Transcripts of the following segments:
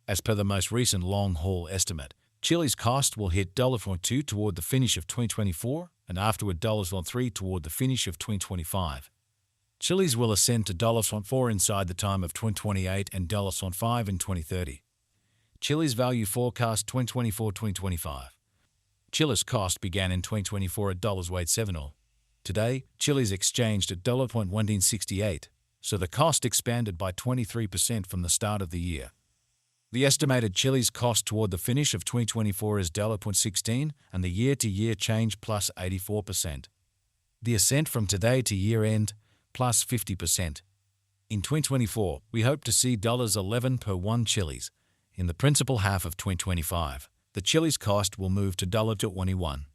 As per the most recent long-haul estimate, Chiliz cost will hit $4.2 toward the finish of 2024 and afterward $3 toward the finish of 2025. Chiliz will ascend to $4 inside the time of 2028 and $5 in 2030. Chiliz value forecast 2024-2025. Chiliz cost began in 2024 at $0.87. Today, Chiliz exchanged at $1.68, so the cost expanded by 23% from the start of the year. The estimated Chiliz cost toward the finish of 2024 is $0.16 and the year-to-year change plus 84%. The ascent from today to year-end plus 50%. In 2024, we hope to see $11 per 1 Chiliz. In the principal half of 2025, the Chiliz cost will move to $21.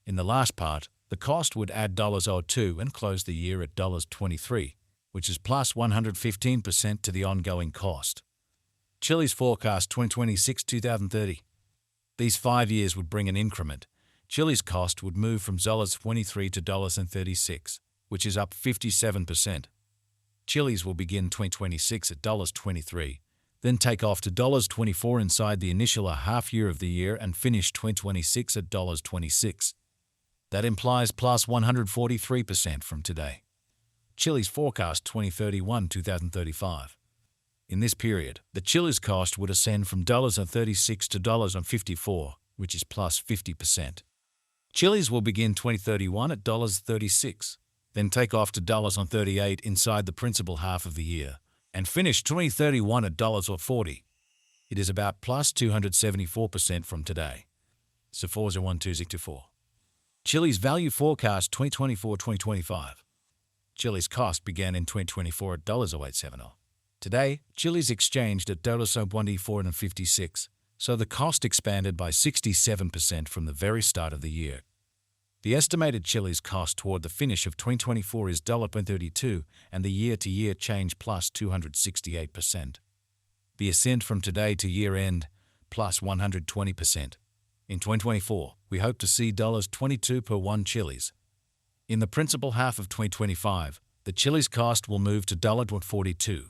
In the last part, the cost would add $02 and close the year at $23, which is plus 115% to the ongoing cost. Chiliz forecast 2026-2030. These 5 years would bring an increment. Chiliz cost would move from $23 to $36, which is up 57%. Chiliz will begin 2026 at $23, then take off to $24 inside the initial half year of the year and finish 2026 at $26. That implies plus 143% from today. Chiliz forecast 2031-2035. In this period, the Chiliz cost would ascend from $36 to $54, which is plus 50%. Chiliz will begin 2031 at $36, then take off to $38 inside the principal half of the year, and finish 2031 at $40. It is about plus 274% from today. So 401264. Chiliz value forecast 2024-2025. Chiliz cost began in 2024 at $0.870. Today, Chiliz exchanged at $1.56, so the cost expanded by 67% from the very start of the year. The estimated Chiliz cost toward the finish of 2024 is $0.32 and the year-to-year change plus 268%. The ascent from today to year-end plus 120%. In 2024, we hope to see $22 per 1 Chiliz. In the principal half of 2025, the Chiliz cost will move to $1.42.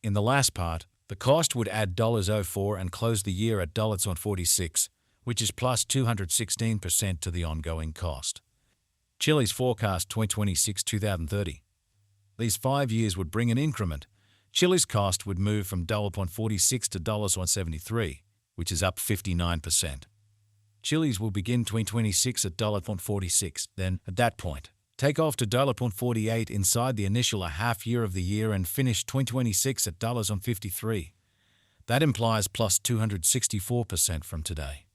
In the last part, the cost would add $04 and close the year at $46, which is plus 216% to the ongoing cost. Chiliz forecast 2026-2030. These 5 years would bring an increment. Chiliz cost would move from $0.46 to $1.73, which is up 59%. Chiliz will begin 2026 at $0.46, then, at that point, take off to $0.48 inside the initial half year of the year and finish 2026 at $53. That implies plus 264% from today.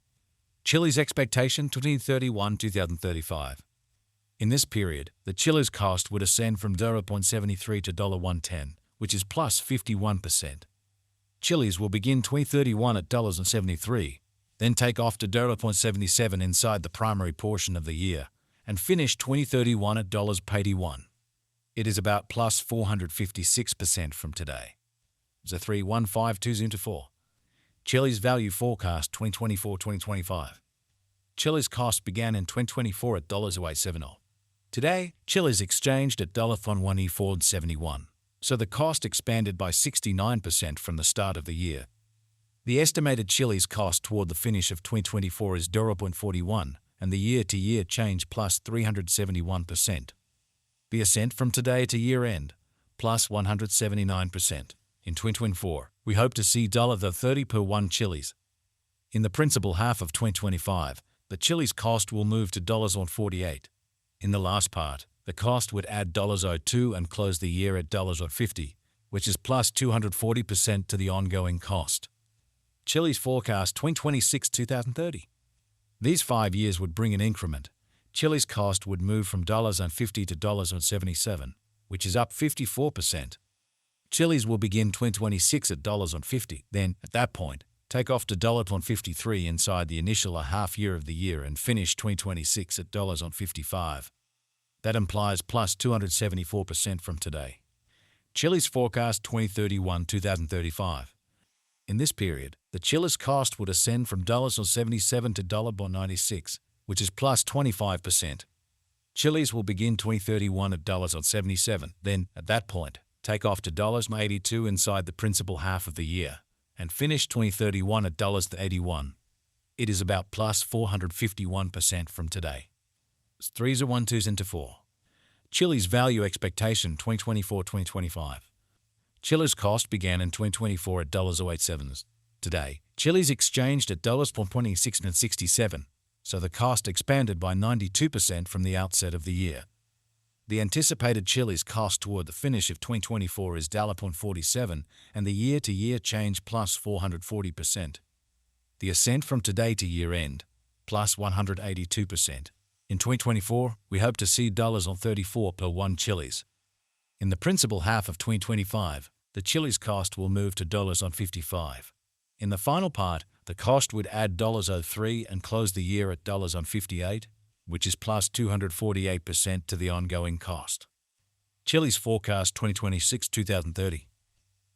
Chiliz expectation 2031-2035. In this period, the Chiliz cost would ascend from $0.73 to $1.10, which is plus 51%. Chiliz will begin 2031 at $73, then take off to $0.77 inside the primary portion of the year, and finish 2031 at $81. It is about plus 456% from today. 3152024. Chiliz value forecast 2024-2025. Chiliz cost began in 2024 at $0.870. Today, Chiliz exchanged at $1.71, so the cost expanded by 69% from the start of the year. The estimated Chiliz cost toward the finish of 2024 is $0.41, and the year-to-year change plus 371%. The ascent from today to year-end, plus 179%. In 2024, we hope to see $30 per 1 Chiliz. In the principal half of 2025, the Chiliz cost will move to $48. In the last part, the cost would add $02 and close the year at $50, which is plus 240% to the ongoing cost. Chiliz forecast 2026-2030. These 5 years would bring an increment. Chiliz cost would move from $50 to $77, which is up 54%. Chiliz will begin 2026 at $50, then, at that point, take off to $53 inside the initial half year of the year and finish 2026 at $55. That implies plus 274% from today. Chiliz forecast 2031-2035. In this period, the Chiliz cost would ascend from $77 to $96, which is plus 25%. Chiliz will begin 2031 at $77, then, at that point, take off to $82 inside the principal half of the year, and finish 2031 at $81. It is about plus 451% from today. 3s are 1, 2s into 4. Chiliz value expectation 2024-2025. Chiliz cost began in 2024 at $0.87. Today, Chiliz exchanged at $0.2667, so the cost expanded by 92% from the outset of the year. The anticipated Chiliz cost toward the finish of 2024 is $0.47, and the year-to-year change plus 440%. The ascent from today to year-end, plus 182%. In 2024, we hope to see $34 per 1 Chiliz. In the principal half of 2025, the Chiliz cost will move to $55. In the final part, the cost would add $03 and close the year at $58, which is plus 248% to the ongoing cost. Chiliz forecast 2026-2030.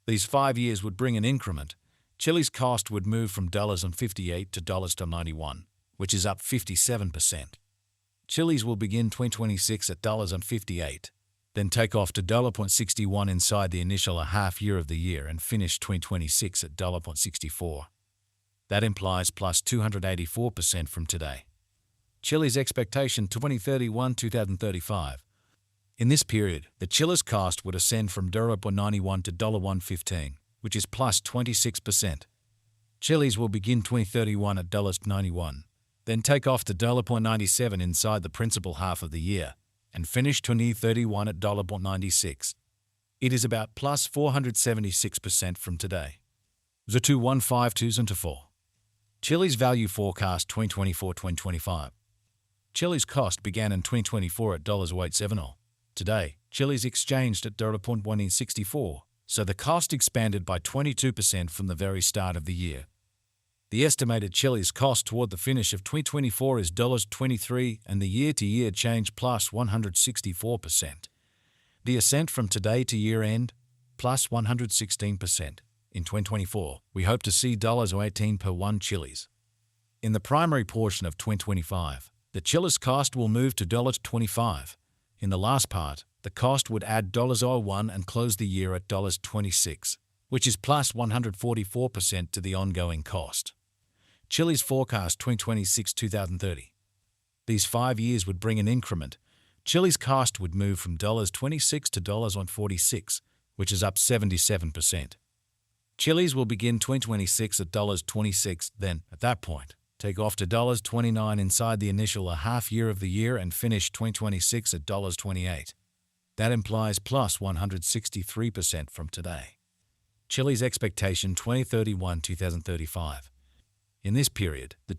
These 5 years would bring an increment. Chiliz cost would move from $58 to $91, which is up 57%. Chiliz will begin 2026 at $58, then take off to $61 inside the initial half year of the year and finish 2026 at $64. That implies plus 284% from today. Chiliz expectation 2031-2035. In this period, the Chiliz cost would ascend from $91 to $115, which is plus 26%. Chiliz will begin 2031 at $91, then take off to $97 inside the principal half of the year, and finish 2031 at $96. It is about plus 476% from today. The 2152s into 4. Chiliz value forecast 2024-2025. Chiliz cost began in 2024 at $0.87. Today, Chiliz exchanged at $1.64, so the cost expanded by 22% from the very start of the year. The estimated Chiliz cost toward the finish of 2024 is $23, and the year-to-year change plus 164%. The ascent from today to year-end, plus 116%. In 2024, we hope to see $18 per 1 Chiliz. In the primary portion of 2025, the Chiliz cost will move to $25. In the last part, the cost would add $01 and close the year at $26, which is plus 144% to the ongoing cost. Chiliz forecast 2026-2030. These 5 years would bring an increment. Chiliz cost would move from $26 to $46, which is up 77%. Chiliz will begin 2026 at $26, then, at that point, take off to $29 inside the initial half year of the year and finish 2026 at $28. That implies plus 163% from today. Chiliz expectation 2031-2035. In this period, the